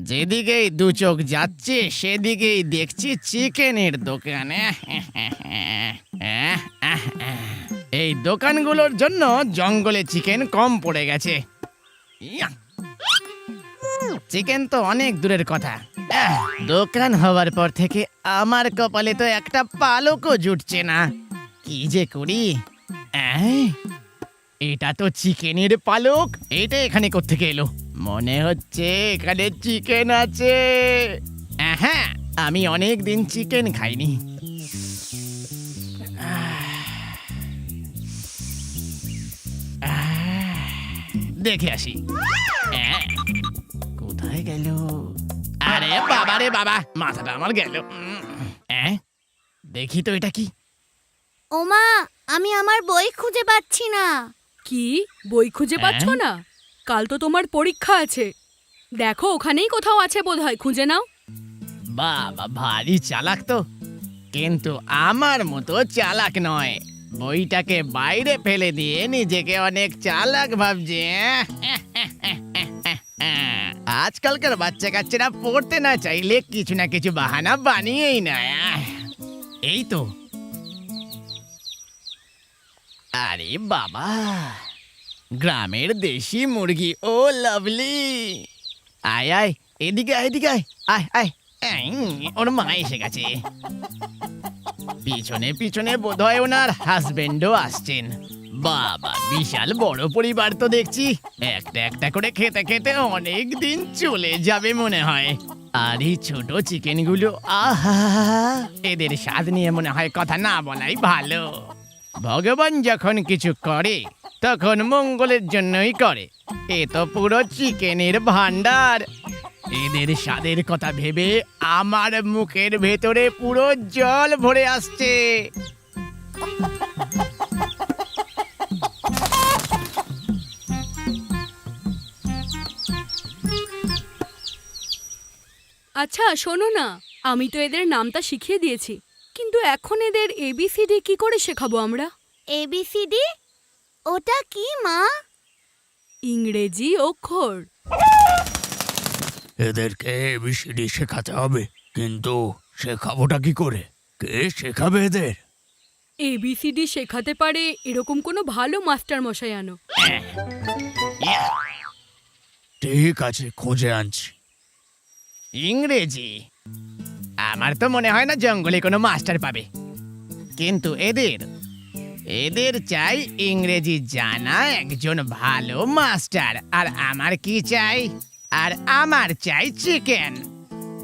যেদিকেই দু চোখ যাচ্ছে সেদিকেই দেখছি চিকেনের দোকানে। এই দোকানগুলোর জন্য জঙ্গলে চিকেন কম পড়ে গেছে। ইয়া! চিকেন তো অনেক দূরের কথা, দোকান হওয়ার পর থেকে আমার কপালে তো একটা পালকও জুটছে না। কি যে করি? এটা তো চিকেনের পালক। এটা এখানে কোত্থেকে এলো? মনে হচ্ছে এখানে চিকেন আছে। হ্যাঁ, আমি অনেক দিন চিকেন খাইনি। দেখে আসি। কোথায় গেল? আরে বাবা রে বাবা, মাথাটা আমার গেল। দেখি তো এটা কি? ওমা, আমি আমার বই খুঁজে পাচ্ছি না। কি বই খুঁজে পাচ্ছ না? কাল তো তোমার পরীক্ষা আছে। দেখো ওখানেই কোথাও আছে বোধহয়, খুঁজে নাও। বাবা ভারী চালাক তো, কিন্তু আমার মতো চালাক নয়। বইটাকে বাইরে ফেলে দিয়ে নিজেকে অনেক চালাক ভাবছে। আজকালকার বাচ্চা কাচ্চারা পড়তে না চাইলে কিছু না কিছু বাহানা বানিয়েই নেয়। এই তো, আরে বাবা, গ্রামের দেশি মুরগি। ও লাভলি, আয় আয়, এদিকে আয়, এদিকে আয়, আয় আয়। ওর মা এসে গেছে। পিছনে পিছনে বোধহয় ওনার হাজবেন্ডও আসছেন। বাবা, বিশাল বড় পরিবার তো দেখছি। একটা একটা করে খেতে খেতে অনেক দিন চলে যাবে মনে হয়। আর এই ছোট চিকেনগুলো, আহা, এদের স্বাদ নিয়ে মনে হয় কথা না বলাই ভালো। ভগবান যখন কিছু করে তখন মঙ্গলের জন্যই করে। এ তো পুরো চিকেনের ভান্ডার। এদের স্বাদের কথা ভেবে আমার মুখের ভেতরে পুরো জল ভরে আসছে। আচ্ছা শোনো না, আমি তো এদের নামটা শিখিয়ে দিয়েছি, কিন্তু এখন এদের এবিসিডি কি করে শেখাবো আমরা? ABCD? ওটা কি মা? ইংরেজি অক্ষর। এদেরকে এবিসিডি শেখাতে হবে, কিন্তু শেখাবোটা কি করে? কে শেখাবে এদের? এবিসিডি শেখাতে পারে এরকম কোনো ভালো মাস্টার মশাই আনো। ঠিক আছে, খোঁজে আনছি। ইংরেজি? আমার তো মনে হয় না জঙ্গলে কোনো মাস্টার পাবে। কিন্তু এদের এদের চাই ইংরেজি জানা একজন ভালো মাস্টার। আর আমার কি চাই? আর আমার চাই চিকেন।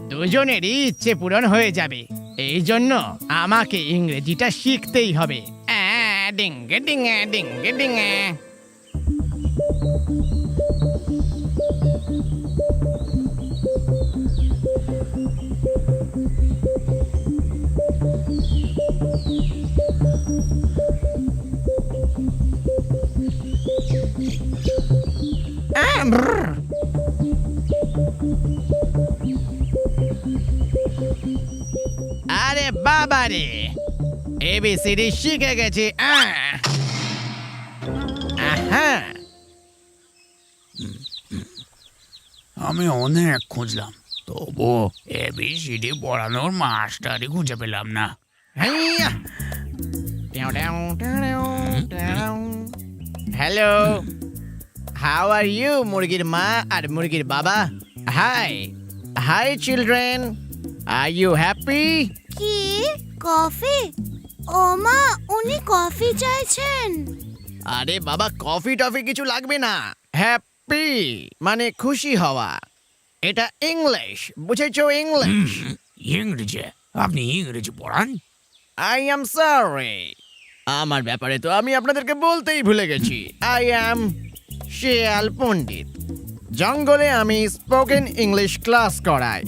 দুজনেরই ইচ্ছে পূরণ হয়ে যাবে। এই জন্য আমাকে ইংরেজিটা শিখতেই হবে। ডিঙ্গে ডিঙ্গে ডিঙ্গে ডিঙ্গে। আরে বাবা রে, এবিসিডি শিখে গেছি। আমি অনেক খুঁজলাম, তবু এবিসিডি পড়ানোর মাস্টারই খুঁজে পেলাম না। হ্যালো, হাউ আর ইউ মুরগির মা আর মুরগির বাবা? Hi hi children, are you happy? কি কফি? ওমা, উনি কফি চাইছেন। আরে বাবা, কফি টফি কিছু লাগবে না। হ্যাপি মানে খুশি হওয়া। এটা ইংলিশ, বুঝেছো? ইংলিশ। ইংরেজি? আপনি ইংরেজি পড়ান? আই এম সরি, আমার ব্যাপারে তো আমি আপনাদেরকে বলতেই ভুলে গেছি। আই অ্যাম শিয়াল পণ্ডিত। জঙ্গলে আমি স্পোকেন ইংলিশ ক্লাস করাই।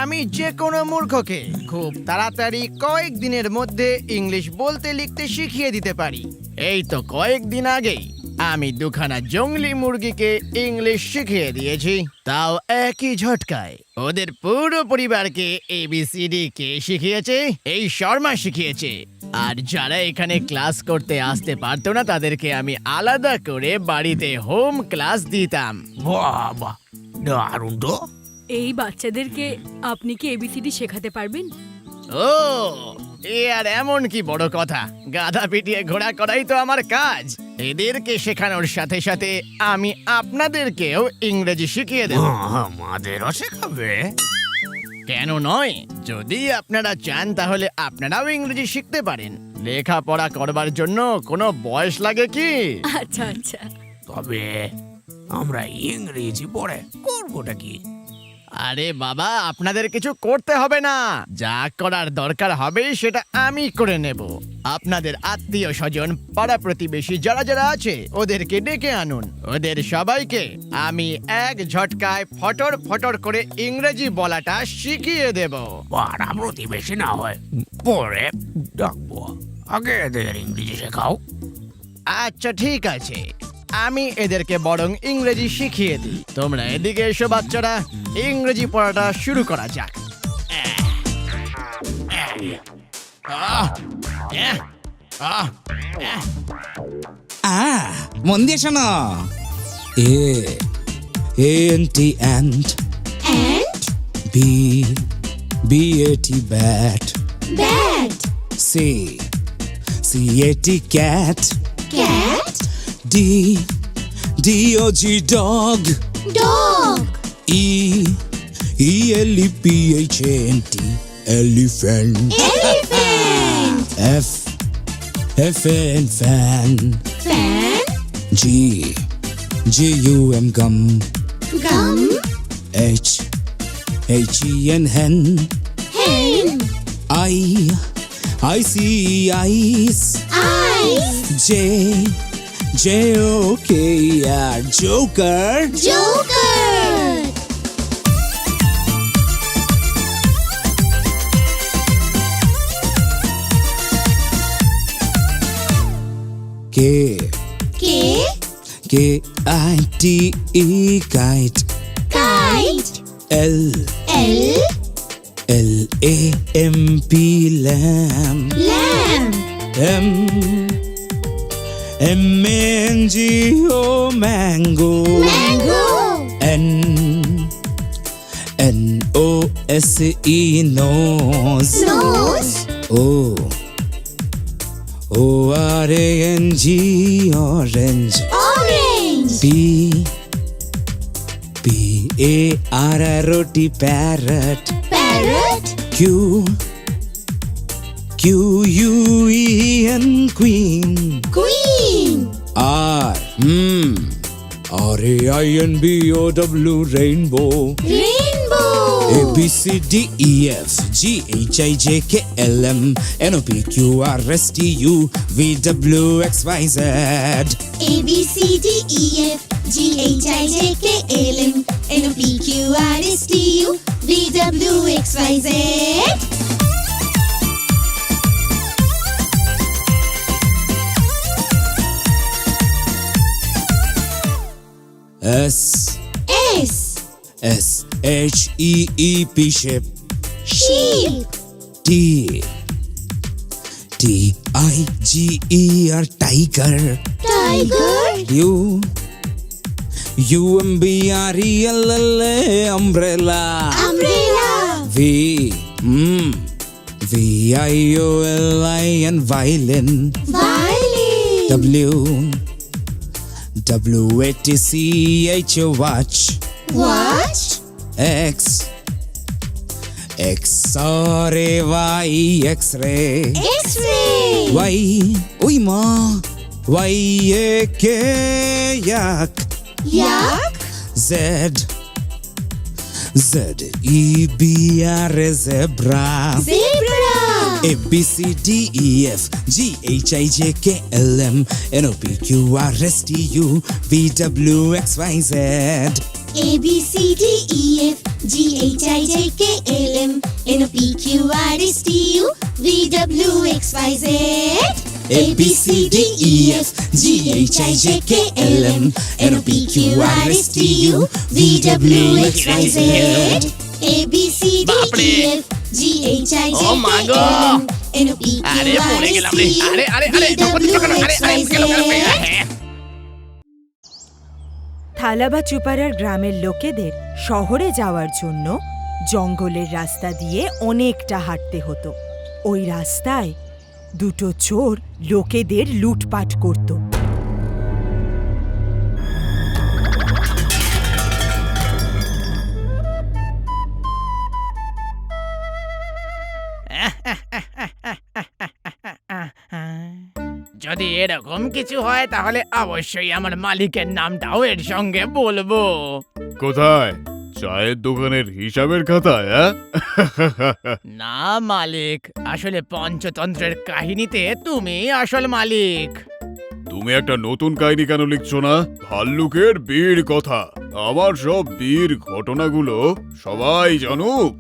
আমি যে কোনো মূর্খকে খুব তাড়াতাড়ি কয়েকদিনের মধ্যে ইংলিশ বলতে লিখতে শিখিয়ে দিতে পারি। এই তো কয়েকদিন আগেই আমি দুখানা জংলি মুরগিকে ইংলিশ শিখিয়ে দিয়েছি, তাও একই ঝটকায়। ওদের পুরো পরিবারকে ABCD কে শিখিয়েছে? এই শর্মা শিখিয়েছে। আর যারা এখানে ক্লাস করতে আসতে পারতো না তাদেরকে আমি আলাদা করে বাড়িতে হোম ক্লাস দিতাম। বাবা, দারুণ তো। এই বাচ্চাদেরকে আপনি কি এবিসিডি শেখাতে পারবেন? ও এ আর এমন কি বড় কথা, গাধা পিটিয়ে ঘোড়া করাই তো আমার কাজ। এদেরকে শেখানোর সাথে সাথে আমি আপনাদেরকেও ইংরেজি শিখিয়ে দেব। আমাদেরও শেখাবে? কেন নয়, যদি আপনারা চান তাহলে আপনারাও ইংরেজি শিখতে পারেন। লেখাপড়া করবার জন্য কোনো বয়স লাগে কি? আচ্ছা আচ্ছা। তবে আমরা ইংরেজি পড়ে করবোটা কি? আরে বাবা, আপনাদের কিছু করতে হবে না। যা করার দরকার হবে সেটা আমি করে নেব। আপনাদের আত্মীয় স্বজন, পাড়া প্রতিবেশী যারা যারা আছে ওদেরকে ডেকে আনুন। ওদের সবাইকে আমি এক ঝটকায় ফটর ফটর করে ইংরেজি বলাটা শিখিয়ে দেব। পাড়া প্রতিবেশী না হয় পরে ডাকবো, আগে এদের ইংরেজি শেখাও। আচ্ছা ঠিক আছে, আমি এদেরকে বরং ইংরেজি শিখিয়ে দিই। তোমরা এদিকে এসো বাচ্চারা, ইংরেজি পড়াটা শুরু করা যাক। মন দিয়ে শোনো। ANT ant, And BAT bat, bat, CAT cat, cat, DOG dog, dog, ELEPHNT elephant, elephant, FN fan, fan, GUM gum, gum, HEN hen, hen, আইসিআইস, eyes, JOKR Joker. joker, K KITE kite. kite, L L, LAMP lamb. lamb, MNGO mango. mango, NOSE nose. nose, ORANG orange. orange, PARROT parrot. parrot, QUEN queen. queen, RAINBOW rainbow. rainbow, ABCDEFGHIJKLM NOPQRSTU VWXYZ. A B C D E F G H I J K L M N O P Q R S T U V W X Y Z. S S, SHEEP ship. sheep, TIGER tiger. tiger, UMBRELL umbrella. umbrella, VIOLIN violin. violin, WATCH watch. watch, XRAY X-ray. X-ray, Uy ma, YAK yak. yak, ZEBR zebra. zebra, ABCDEFGHIJKLM NOPQRSTU VWXYZ. A B C D E F G H I J K L M N O P Q R S T U V W X Y Z. A B C D E F G H I J K L M N O P Q R S T U V W X Y Z. A B C D E F G H I J K L M N O P Q R S T U V W X Y Z. থালাবা চুপারার গ্রামের লোকেদের শহরে যাওয়ার জন্য জঙ্গলের রাস্তা দিয়ে অনেকটা হাঁটতে হতো। ওই রাস্তায় দুটো চোর লোকেদের লুটপাট করত। যদি এরকম কিছু হয় তাহলে অবশ্যই আমার মালিকের নামটাও এর সঙ্গে বলবো। কোথায়? চায়ের দোকানের হিসাবের খাতায়? না মালিক, আসলে পঞ্চতন্ত্রের কাহিনীতে তুমি আসল মালিক। তুমি একটা নতুন কাহিনী কেন লিখছো না? ভাল্লুকের বীর কথা, আমার সব বীর ঘটনাগুলো সবাই জানুক।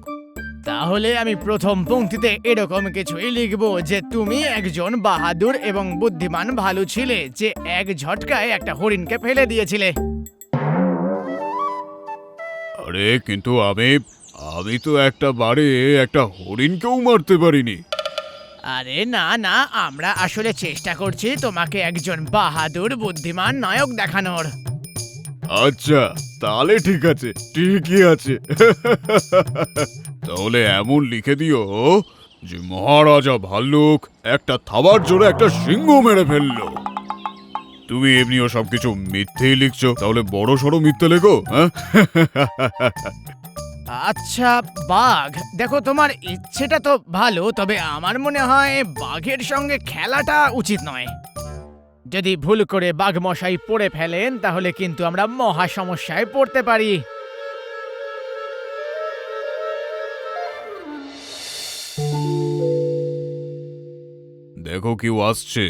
তাহলে আমি প্রথম পংক্তিতে এরকম কিছুই লিখবো যে তুমি একজন বাহাদুর এবং বুদ্ধিমান ভালু ছিলে, যে এক ঝটকায় একটা হরিণকে ফেলে দিয়েছিলে। আরে কিন্তু আমি তো একটা বারে একটা হরিণকেও মারতে পারিনি। আরে না না, আমরা আসলে চেষ্টা করছি তোমাকে একজন বাহাদুর বুদ্ধিমান নায়ক দেখানোর। আচ্ছা তাহলে ঠিক আছে, ঠিকই আছে। তাহলে এমন লিখে দিও যে মহারাজা ভাল্লুক একটা থাবার জোরে একটা সিংহ মেরে ফেললো। তুমি এমনিও সবকিছু মিথ্যেই লিখছো, তাহলে বড় সড়ো মিথ্যে লেখো। হ্যাঁ আচ্ছা বাঘ, দেখো তোমার ইচ্ছেটা তো ভালো, তবে আমার মনে হয় বাঘের সঙ্গে খেলাটা উচিত নয়। যদি ভুল করে বাঘ মশাই পড়ে ফেলেন তাহলে কিন্তু আমরা মহা সমস্যায় পড়তে পারি। দেখো কেউ আসছে।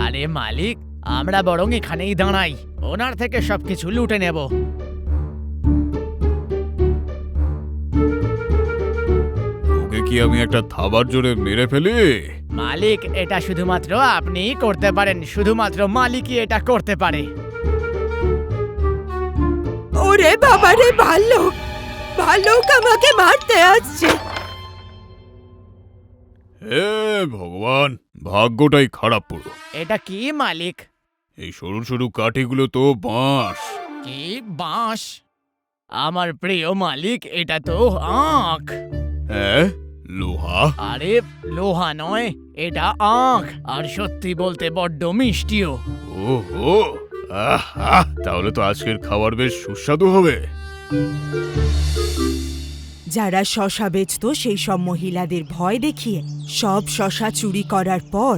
আরে মালিক, আমরা বরং এখানেই দাঁড়াই, ওনার থেকে সবকিছু লুটে নেব। ওকে কি আমি একটা থাবার জোরে মেরে ফেলি? মালিক, এটা শুধুমাত্র আপনিই করতে পারেন, শুধুমাত্র মালিকই এটা করতে পারে। ওরে বাবারে, ভাল্লুক! ভাল্লুক আমাকে মারতে আসছে! হে ভগবান, ভাগ্যটাই খারাপ পুরো। এটা কি মালিক? এই সরু সরু কাঠিগুলো তো বাঁশ। কি বাঁশ? আমার প্রিয় মালিক, এটা তো আখ। হ্যাঁ, লোহা? আরে লোহা নয়, এটা আখ, আর সত্যি বলতে বড্ড মিষ্টিও। ওহো, আহা, তাহলে তো আজকের খাবার বেশ সুস্বাদু হবে। যারা শশা বেচত সেই সব মহিলাদের ভয় দেখিয়ে সব শশা চুরি করার পর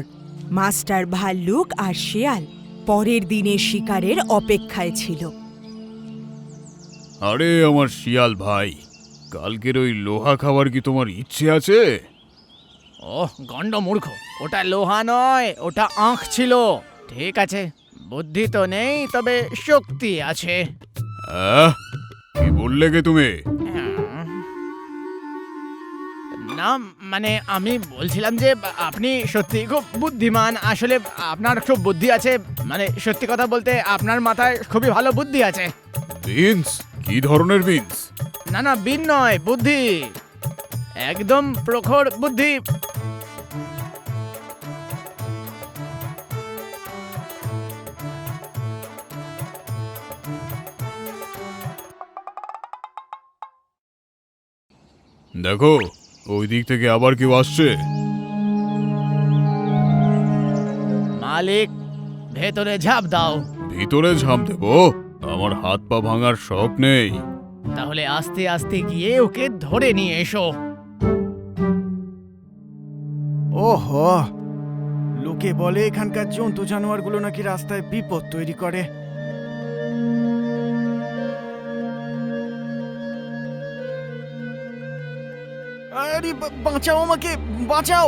মাস্টার ভাল্লুক আর শেয়াল পরের দিনের শিকারের অপেক্ষায় ছিল। আরে আমার শিয়াল ভাই, কালকের ওই লোহা খাবার কি তোমার ইচ্ছে আছে? ওহ গন্ড মূর্খ, ওটা লোহা নয়, ওটা আখ ছিল। ঠিক আছে, বুদ্ধি তো নেই, তবে শক্তি আছে। কি বললে গে তুমি? না মানে আমি বলছিলাম যে আপনি সত্যি খুব বুদ্ধিমান, আসলে আপনার খুব বুদ্ধি আছে, মানে সত্যি কথা বলতে আপনার মাথায় খুবই ভালো বুদ্ধি আছে। বিনস? কি ধরনের বিনস? না না, বিন নয়, বুদ্ধি, একদম প্রখর বুদ্ধি। দেখো, ওই দিক থেকে আবার কেউ আসছে। মালিক, ভেতরে ঝাঁপ দাও। ভিতরে ঝাঁপ দেবো? আমার হাত পা ভাঙার শখ নেই। তাহলে আস্তে আস্তে গিয়ে ওকে ধরে নিয়ে এসো। ওহো, লোকে বলে এখানকার জন্তু জানোয়ারগুলো নাকি রাস্তায় বিপদ তৈরি করে। আরে বাঁচাও আমাকে, বাঁচাও!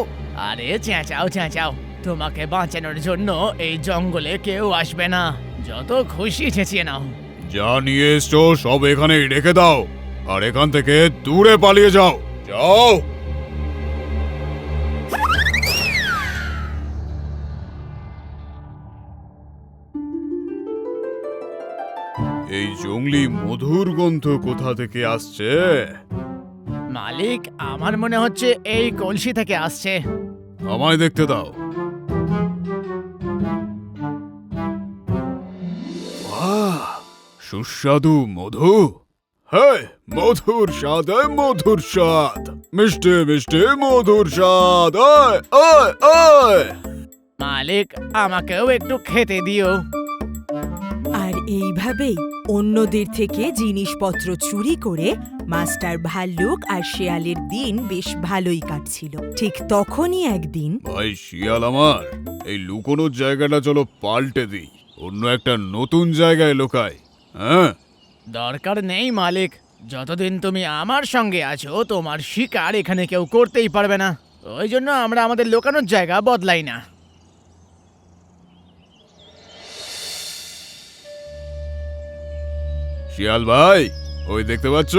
আরে চেঁচাও চেঁচাও, তোমাকে বাঁচানোর জন্য এই জঙ্গলে কেউ আসবে না, যত খুশি চেঁচিয়ে নাও। যা নিয়ে এসছো সব এখানেই রেখে দাও, আর এখান থেকে দূরে পালিয়ে যাও। যাও। এই জঙ্গলি মধুর গন্ধ কোথা থেকে আসছে? মালিক, আমার মনে হচ্ছে এই কলসি থেকে আসছে। আমায় দেখতে দাও। বাহ, সুস্বাদু মধু, হ্যাঁ মধুর স্বাদ, মধুর স্বাদ, মিষ্টি মিষ্টি মধুর স্বাদ, আয় আয় আয়। মালিক, আমাকেও একটু খেতে দিও। আর এইভাবেই অন্যদের থেকে জিনিসপত্র চুরি করে মাস্টার ভাল্লুক আর শেয়ালের দিন বেশ ভালোই কাটছিল। ঠিক তখনই একদিন ভাই শিয়াল আমার, এই লুকোনোর জায়গাটা চলো পাল্টে দিই, অন্য একটা নতুন জায়গায় লোকাই। হ্যাঁ, দরকার নেই মালিক, যতদিন তুমি আমার সঙ্গে আছো তোমার শিকার এখানে কেউ করতেই পারবে না। ওই জন্য আমরা আমাদের লোকানোর জায়গা বদলাই না। শিয়াল ভাই, ওই দেখতে পাচ্ছ?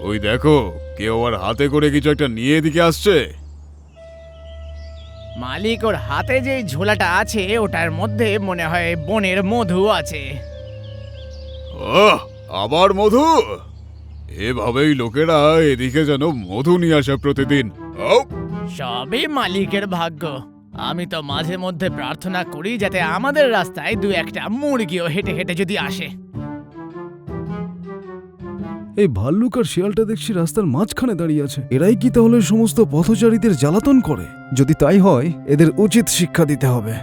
ওই দেখো, কেউ আর হাতে করে কিছু একটা নিয়ে এদিকে আসছে। মালিক, ওর হাতে যে ঝোলাটা আছে ওটার মধ্যে মনে হয় বনের মধু আছে। ওহ, আবার মধু! এভাবেই লোকেরা এদিকে যেন মধু নিয়ে আসে প্রতিদিন। ও, সবই মালিকের ভাগ্য। আমি তো মাঝে মধ্যে প্রার্থনা করি যাতে আমাদের রাস্তায় দু একটা মুরগিও হেঁটে হেঁটে যদি আসে। এই ভাল্লুক আর শিয়ালটা দেখছি রাস্তার মাঝখানে দাঁড়িয়ে আছে। এরাই কি তাহলে সমস্ত পথচারীদের জ্বালাতন করে? যদি তাই হয়, এদের উচিত শিক্ষা দিতে হবে।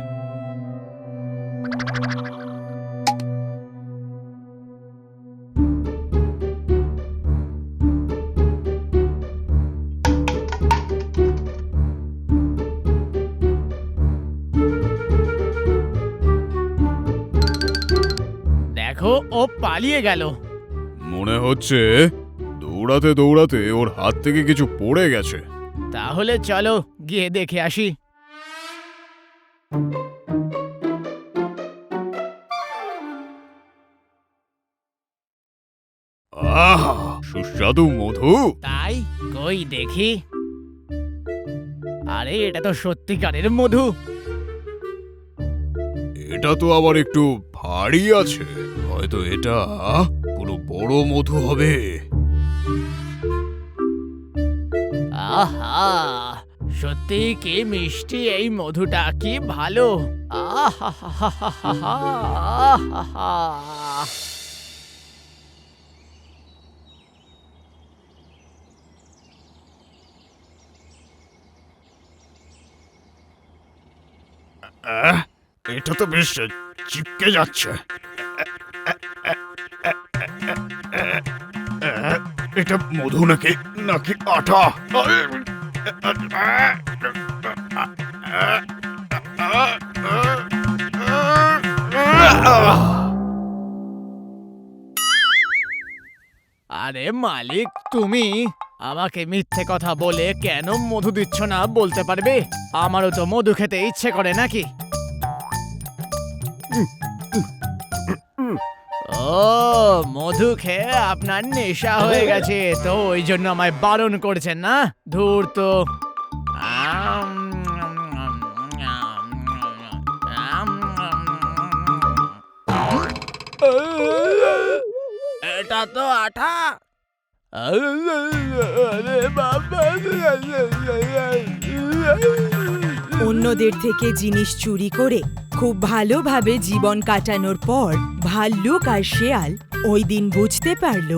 দেখো, ও পালিয়ে গেল। মনে হচ্ছে দৌড়াতে দৌড়াতে ওর হাত থেকে কিছু পড়ে গেছে। তাহলে চলো গিয়ে দেখে আসি। আহা, সুস্বাদু মধু! তাই কই দেখি। আরে, এটা তো সত্যিকারের মধু। এটা তো আবার একটু ভারী আছে, হয়তো এটা পুরো বড় মধু হবে। আহা, সত্যি কি মিষ্টি এই মধুটা, কি ভালো। আহা, এটা তো বেশ চিপকে যাচ্ছে। এটা মধু নাকি নাকি আঠা? আরে মালিক, তুমি আমাকে মিথ্যে কথা বলে কেন মধু দিচ্ছ না বলতে পারবে? আমারও তো মধু খেতে ইচ্ছে করে নাকি। ও, মধু খেয়ে আপনার নেশা হয়ে গেছে, তো ওই জন্য আমায় বারণ করছেন না? ধুর তো। এটা তো আঠা। আরে বাবা! অন্যদের থেকে জিনিস চুরি করে খুব ভালোভাবে জীবন কাটানোর পর ভাল্লুক আর শেয়াল ওই দিন বুঝতে পারল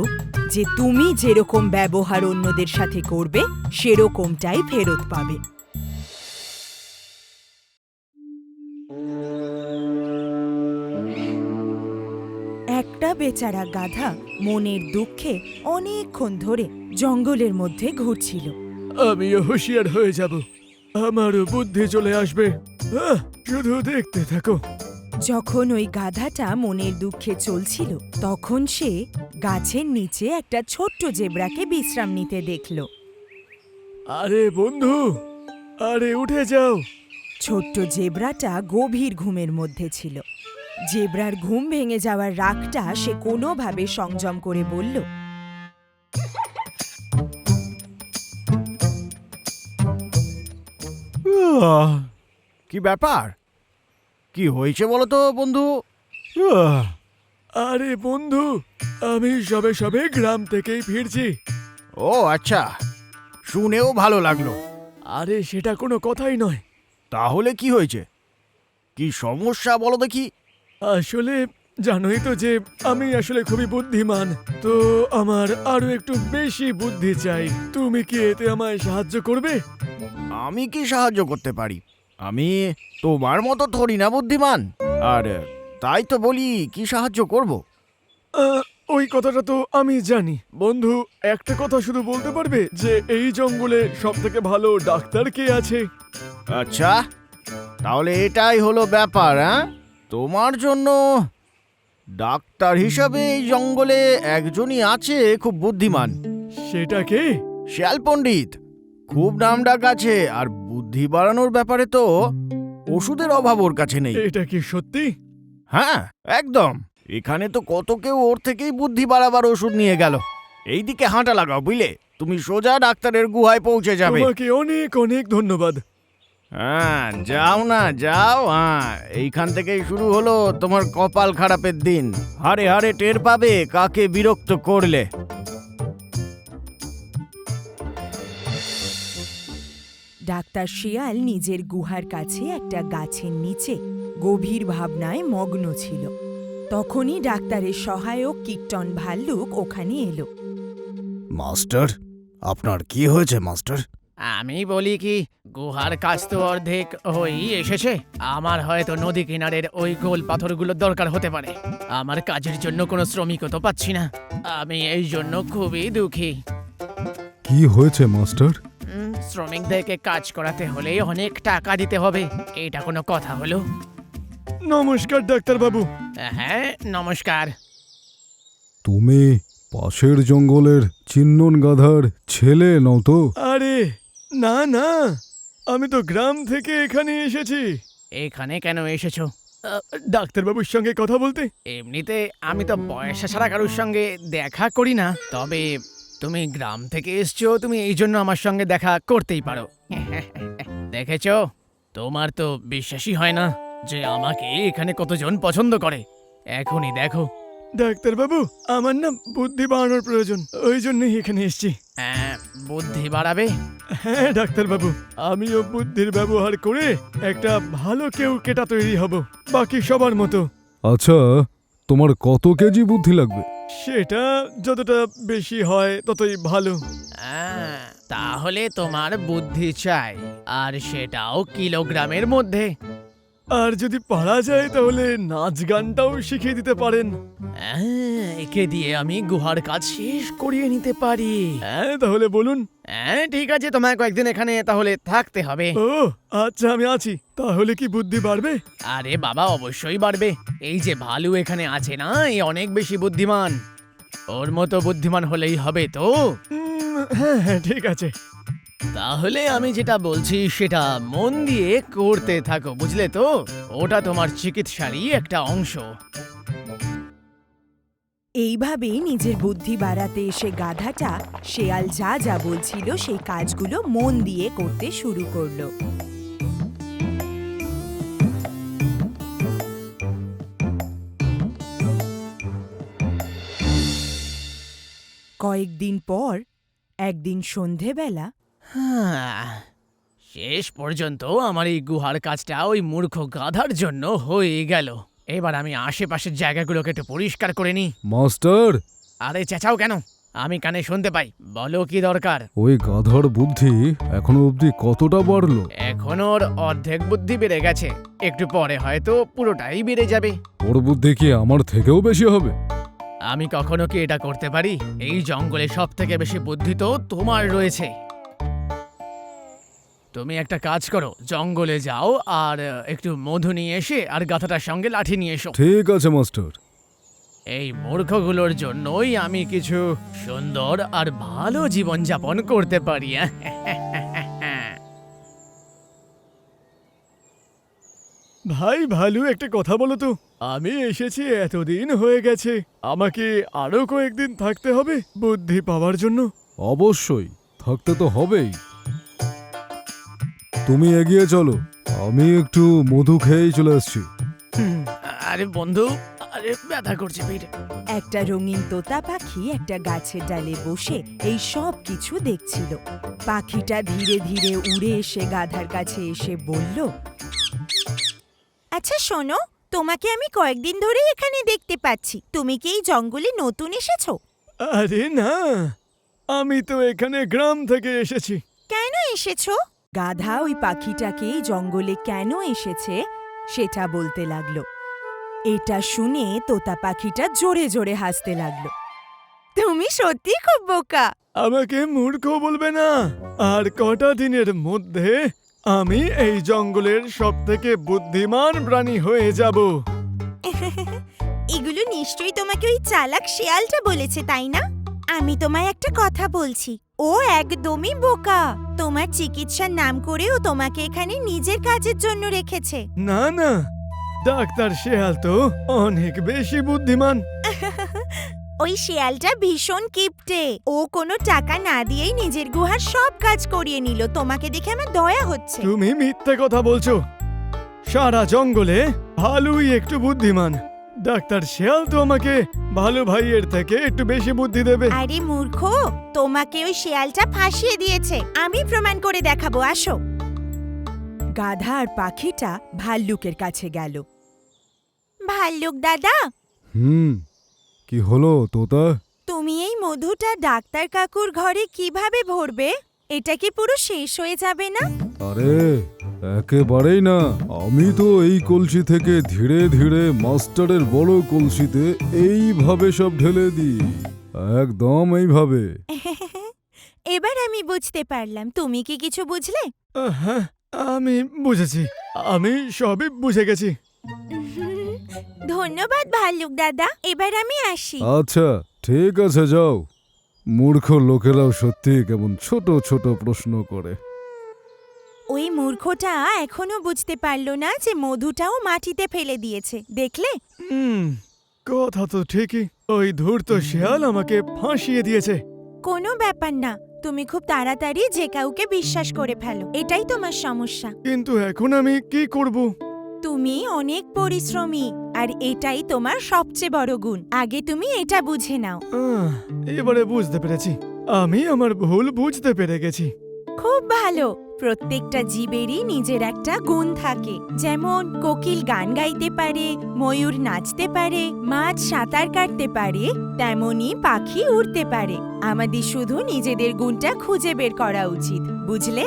যে তুমি যেরকম ব্যবহার অন্যদের সাথে করবে সেরকমটাই ফেরত পাবে। একটা বেচারা গাধা মনের দুঃখে অনেকক্ষণ ধরে জঙ্গলের মধ্যে ঘুরছিল। আমিও হুঁশিয়ার হয়ে যাব, আমারও বুদ্ধি চলে আসবে। শুধু দেখতে থাকো। যখন ওই গাধাটা মনের দুঃখে চলছিল তখন সে গাছের নিচে একটা ছোট্ট জেব্রাকে বিশ্রাম নিতে দেখল। আরে বন্ধু, আরে উঠে যাও। ছোট্ট জেব্রাটা গভীর ঘুমের মধ্যে ছিল। জেব্রার ঘুম ভেঙে যাওয়ার রাগটা সে কোনোভাবে সংযম করে বলল, কি ব্যাপার? কি হয়েছে বলো তো বন্ধু? আরে বন্ধু, আমি সবে সবে গ্রাম থেকেই ফিরছি। ও আচ্ছা, শুনেও ভালো লাগলো। আরে সেটা কোনো কথাই নয়। তাহলে কি হয়েছে? কি সমস্যা বলো দেখি। আসলে জানোই তো যে আমি আসলে খুবই বুদ্ধিমান, তো আমার আরো একটু বেশি বুদ্ধি চাই। তুমি কি এতে আমায় সাহায্য করবে? আমি কি সাহায্য করতে পারি? আমি তোমার মতো থরি না বুদ্ধিমান। আর তাই তো বলি, কি সাহায্য করব? ওই কথাটা তো আমি জানি। বন্ধু, একটা কথা শুধু বলতে পারবে যে এই জঙ্গলে সব থেকে ভালো ডাক্তার কে আছে? আচ্ছা, তাহলে এটাই হলো ব্যাপার। হ্যাঁ, তোমার জন্য ডাক্তার হিসাবে এই জঙ্গলে একজনই আছে খুব বুদ্ধিমান। সেটা কে? শিয়াল পণ্ডিত। খুব নামডাক আছে, আর বুদ্ধি বাড়ানোর ব্যাপারে তো ওষুধের অভাব ওর কাছে নেই। এটা কি সত্যি? হ্যাঁ, একদম। এখানে তো কত কেউ ওর থেকেই বুদ্ধি বাড়াবার ওষুধ নিয়ে গেল। এইদিকে হাঁটা লাগাও, বুঝলে? তুমি সোজা ডাক্তারের গুহায় পৌঁছে যাবে। তোমাকে অনেক অনেক ধন্যবাদ। হ্যাঁ, যাও না, যাও। হ্যাঁ, এইখান থেকেই শুরু হলো তোমার কপাল খারাপের দিন। হারে হারে টের পাবে কাকে বিরক্ত করলে। ডাক্তার শিয়াল নিজের গুহার কাছে একটা গাছের নিচে গভীর ভাবনায় মগ্ন ছিল। তখনই ডাক্তারের সহায়ক কীর্তন ভাল্লুক ওখানে এলো। মাস্টার, আপনার কি হয়েছে মাস্টার? আমি বলি কি, গুহার কাজ তো অর্ধেক হয়েই এসেছে। আমার হয়তো নদী কিনারের ওই গোল পাথরগুলোর দরকার হতে পারে। আমার কাজের জন্য কোনো শ্রমিকও তো পাচ্ছি না। আমি এই জন্য খুবই দুঃখী। কি হয়েছে মাস্টার? শ্রমিকদেরকে কাজ করাতে হলে অনেক টাকা দিতে হবে। এটা কোনো কথা হলো? নমস্কার ডাক্তার বাবু। হ্যাঁ, নমস্কার। তুমি পাশের জঙ্গলের চিন্নন গাধার ছেলে নও তো? আরে না না, আমি তো গ্রাম থেকে এখানে এসেছি এখানে কেন এসেছো? ডাক্তারবাবুর সঙ্গে কথা বলতে। এমনিতে আমি তো পয়সা ছাড়া কারোর সঙ্গে দেখা করি না, তবে তুমি গ্রাম থেকে এসছো, তুমি এই জন্য আমার সঙ্গে দেখা করতেই পারো। দেখেছো, তোমার তো বিশ্বাসই হয় না যে আমাকে এখানে কতজন পছন্দ করে। এখনই দেখো। ডাক্তারবাবু, আমার না বুদ্ধি বাড়ানোর প্রয়োজন, ওই জন্যই এখানে এসেছি। বুদ্ধি বাড়াবে? হ্যাঁ ডাক্তারবাবু, আমিও বুদ্ধির ব্যবহার করে একটা ভালো কেউ কেটা তৈরি হব, বাকি সবার মতো। আচ্ছা, তোমার কত কেজি বুদ্ধি লাগবে? সেটা যতটা বেশি হয় ততই ভালো। তাহলে তোমার বুদ্ধি চাই, আর সেটাও কিলোগ্রামের মধ্যে। আর যদি পারা যায় তাহলে নাচ গানটাও শিখিয়ে দিতে পারেন। একে দিয়ে আমি গুহার কাজ শেষ করিয়ে নিতে পারি। হ্যাঁ, তাহলে বলুন। ঠিক আছে, তোমায় কয়েকদিন এখানে তাহলে থাকতে হবে। ও আচ্ছা, আমি আছি। তাহলে কি বুদ্ধি বাড়বে? আরে বাবা, অবশ্যই বাড়বে। এই যে ভালু এখানে আছে না, এই অনেক বেশি বুদ্ধিমান। ওর মতো বুদ্ধিমান হলেই হবে তো। হ্যাঁ হ্যাঁ, ঠিক আছে। তাহলে আমি যেটা বলছি সেটা মন দিয়ে করতে থাকো, বুঝলে তো? ওটা তোমার চিকিৎসারই একটা অংশ। এইভাবেই নিজের বুদ্ধি বাড়াতে এসে গাধাটা শেয়াল যা যা বলছিল সেই কাজগুলো মন দিয়ে করতে শুরু করলো। কয়েকদিন পর একদিন সন্ধেবেলা শেষ পর্যন্ত আমার এই গুহার কাজটা ওই মূর্খ গাধার জন্য হয়ে গেল। এবার আমি আশেপাশের জায়গাগুলোকে একটু পরিষ্কার করে নিই। মাস্টার! আরে চেঁচাও কেন? আমি কানে শুনতে পাই। বলো কি দরকার? ওই গাধার বুদ্ধি এখনো অবধি কতটা বাড়লো? এখন ওর অর্ধেক বুদ্ধি বেড়ে গেছে, একটু পরে হয়তো পুরোটাই বেড়ে যাবে। ওর বুদ্ধি কি আমার থেকেও বেশি হবে? আমি কখনো কি এটা করতে পারি? এই জঙ্গলে সব থেকে বেশি বুদ্ধি তো তোমার রয়েছে। তুমি একটা কাজ করো, জঙ্গলে যাও আর একটু মধু নিয়ে এসে আর গাধাটার সঙ্গে লাঠি নিয়ে এসো। ঠিক আছে মাস্টার। এই মূর্খগুলোর জন্যই আমি কিছু সুন্দর আর ভালো জীবনযাপন করতে পারি। ভাই ভালু, একটা কথা বলো তো। আমি এসেছি এতদিন হয়ে গেছে, আমাকে আরো কয়েকদিন থাকতে হবে বুদ্ধি পাওয়ার জন্য। অবশ্যই থাকতে তো হবেই। তুমি এগিয়ে চলো, আমি একটু মধু খেয়েই চলে আসছি। আরে বন্ধু, আরে ব্যথা করছে পেটে। একটা রঙিন তোতা পাখি একটা গাছের ডালে বসে এই সব কিছু দেখছিল। পাখিটা ধীরে ধীরে উড়ে এসে গাধার কাছে এসে বলল, আচ্ছা শোনো, তোমাকে আমি কয়েকদিন ধরেই এখানে দেখতে পাচ্ছি। তুমি কি এই জঙ্গলে নতুন এসেছো? আরে না, আমি তো এখানে গ্রাম থেকে এসেছি। কেন এসেছো? গাধা ওই পাখিটাকে জঙ্গলে কেন এসেছে সেটা বলতে লাগলো। এটা শুনে তোতা পাখিটা জোরে জোরে হাসতে লাগলো। তুমি সত্যি খুব বোকা। আমাকে মূর্খ বলবে না। আর কটা দিনের মধ্যে আমি এই জঙ্গলের সবথেকে বুদ্ধিমান প্রাণী হয়ে যাব। এগুলো নিশ্চয়ই তোমাকে ওই চালাক শিয়ালটা বলেছে, তাই না? আমি তোমায় একটা কথা বলছি, ও একদমই বোকা। তোমার চিকিৎসার নাম করেও তোমাকে এখানে নিজের কাজের জন্য রেখেছে। না না, ডাক্তার শেয়াল তো অনেক বেশি বুদ্ধিমান। ওই শিয়ালটা ভীষণ কিপটে। ও কোনো টাকা না দিয়েই নিজের গুহার সব কাজ করিয়ে নিল। তোমাকে দেখে আমার দয়া হচ্ছে। তুমি মিথ্যে কথা বলছো। সারা জঙ্গলে ভালুই একটু বুদ্ধিমান। ডাক্তার শেয়াল তো আমাকে ভালু ভাইয়ের থেকে একটু বেশি বুদ্ধি দেবে। আরে মূর্খ, তোমাকে ওই শিয়ালটা ফাঁসিয়ে দিয়েছে। আমি প্রমাণ করে দেখাবো, আসো। গাধা আর পাখিটা ভাল্লুকের কাছে গেল। ভাল্লুক দাদা, কি হলো তোতা? তুমি এই মধুটা ডাক্তার কাকুর ঘরে কিভাবে ভরবে? এটা কি পুরো শেষ হয়ে যাবে না? আরে একেবারেই না, আমি তো এই কলসি থেকে ধীরে ধীরে মাস্টারের বড় কলসিতে এইভাবে সব ঢেলে দিই, একদম এইভাবে। এবার আমি বুঝতে পারলাম। তুমি কি কিছু বুঝলে? হ্যাঁ, আমি বুঝেছি। আমি সবই বুঝে গেছি। ধন্যবাদ ভাল্লুক দাদা, এবার আমি আসি। আচ্ছা ঠিক আছে, যাও। মূর্খ লোকেরাও সত্যি কেমন ছোট ছোট প্রশ্ন করে। ওই মূর্খটা এখনো বুঝতে পারলো না যে মধুটাও মাটিতে ফেলে দিয়েছে, দেখলে? কথা তো ঠিকই। ওই ধূর্ত শিয়াল আমাকে ফাঁসিয়ে দিয়েছে। কোনো ব্যাপার না, তুমি খুব তাড়াতাড়ি যে কাউকে বিশ্বাস করে ফেলো, এটাই তোমার সমস্যা। কিন্তু এখন আমি কি করব? তুমি অনেক পরিশ্রমী, আর এটাই তোমার সবচেয়ে বড় গুণ। আগে তুমি এটা বুঝে নাও। এবারে বুঝতে পেরেছি। আমি আমার ভুল বুঝতে পেরে গেছি। খুব ভালো। প্রত্যেকটা জীবেরই নিজের একটা গুণ থাকে। যেমন কোকিল গান গাইতে পারে, ময়ূর নাচতে পারে, মাছ সাঁতার কাটতে পারে, তেমনি পাখি উড়তে পারে। আমাদের শুধু নিজেদের গুণটা খুঁজে বের করা উচিত, বুঝলে?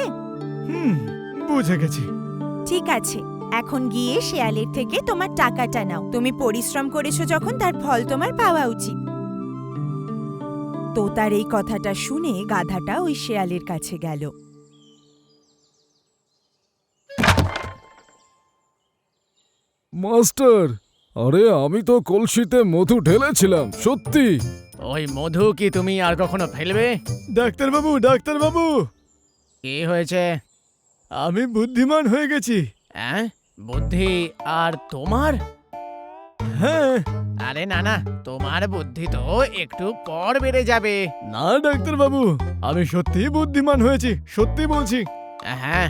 বুঝে গেছি। ঠিক আছে, এখন গিয়ে শেয়ালের থেকে তোমার টাকাটা নাও। তুমি পরিশ্রম করেছো যখন, তার ফল তোমার পাওয়া উচিত। তোতার এই কথাটা শুনে গাধাটা ওই শেয়ালের কাছে গেল। মাস্টার, আরে আমি তো কলসিতে মধু ঢেলেছিলাম, সত্যি। ওই মধু কি তুমি আর কখনো ফেলবে? ডাক্তারবাবু, ডাক্তারবাবু, কি হয়েছে? আমি বুদ্ধিমান হয়ে গেছি। হ্যাঁ, বুদ্ধি আর তোমার? হ্যাঁ। আরে না না, তোমার বুদ্ধি তো একটু পর বেড়ে যাবে। না ডাক্তারবাবু, আমি সত্যি বুদ্ধিমান হয়েছি, সত্যি বলছি। হ্যাঁ।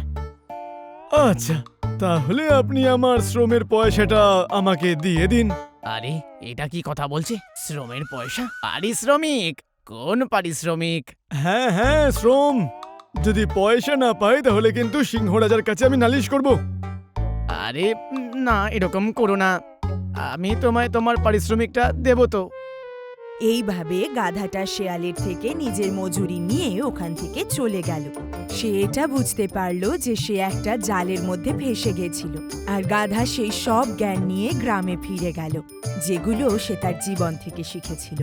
আচ্ছা, তাহলে আপনি আমার শ্রমের পয়সাটা আমাকে দিয়ে দিন। আরে এটা কি কথা বলছে? শ্রমের পয়সা? পারিশ্রমিক? কোন পারিশ্রমিক? হ্যাঁ হ্যাঁ, শ্রম। যদি পয়সা না পাই তাহলে কিন্তু সিংহরাজার কাছে আমি নালিশ করব। আরে না, এরকম করো না। আমি তোমায় তোমার পারিশ্রমিকটা দেব তো। এইভাবে গাধাটা শেয়ালের থেকে নিজের মজুরি নিয়ে ওখান থেকে চলে গেল। সে এটা বুঝতে পারল যে সে একটা জালের মধ্যে ফেঁসে গেছিল, আর গাধা সেই সব জ্ঞান নিয়ে গ্রামে ফিরে গেল, যেগুলো সে তার জীবন থেকে শিখেছিল।